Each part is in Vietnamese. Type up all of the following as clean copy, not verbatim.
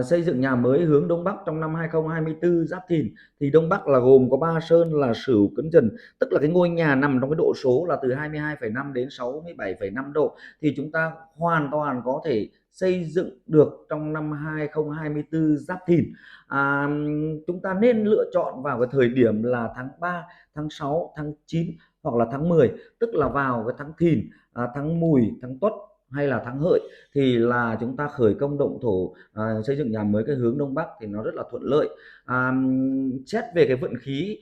xây dựng nhà mới hướng Đông Bắc trong năm 2024 Giáp Thìn. Thì Đông Bắc là gồm có 3 sơn là Sửu, Cấn, Dần, tức là cái ngôi nhà nằm trong cái độ số là từ 22,5 đến 67,5 độ, thì chúng ta hoàn toàn có thể xây dựng được trong năm 2024 Giáp Thìn. à, chúng ta nên lựa chọn vào cái thời điểm là tháng 3, tháng 6, tháng 9 hoặc là tháng 10, tức là vào cái tháng Thìn, tháng Mùi, tháng Tuất hay là tháng Hợi, thì là chúng ta khởi công động thổ, xây dựng nhà mới cái hướng Đông Bắc thì nó rất là thuận lợi. à, Xét về cái vận khí,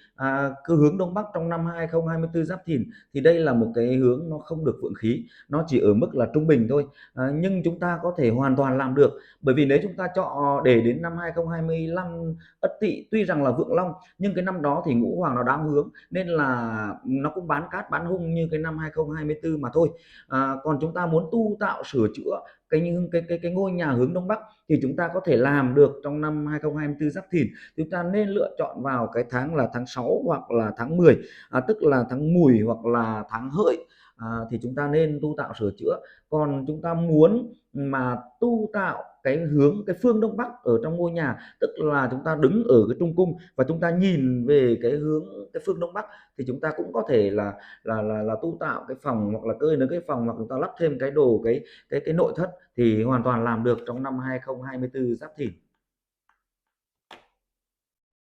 cái hướng Đông Bắc trong năm 2024 Giáp Thìn thì đây là một cái hướng nó không được vượng khí, nó chỉ ở mức là trung bình thôi. Nhưng chúng ta có thể hoàn toàn làm được, bởi vì nếu chúng ta chọn để đến năm 2025 Ất Tỵ tuy rằng là vượng long, nhưng cái năm đó thì ngũ hoàng nó đang hướng nên là nó cũng bán cát bán hung như cái năm 2024 mà thôi. Còn chúng ta muốn tu tạo sửa chữa cái ngôi nhà hướng Đông Bắc thì chúng ta có thể làm được trong năm 2024 Giáp Thìn. Chúng ta nên lựa chọn vào cái tháng là tháng 6 hoặc là tháng 10, tức là tháng Mùi hoặc là tháng Hợi, thì chúng ta nên tu tạo sửa chữa. Còn chúng ta muốn mà tu tạo cái hướng cái phương Đông Bắc ở trong ngôi nhà, tức là chúng ta đứng ở cái trung cung và chúng ta nhìn về cái hướng cái phương Đông Bắc, thì chúng ta cũng có thể là tu tạo cái phòng hoặc là cơi nới cái phòng, hoặc chúng ta lắp thêm cái đồ cái nội thất thì hoàn toàn làm được trong năm 2024 Giáp Thìn.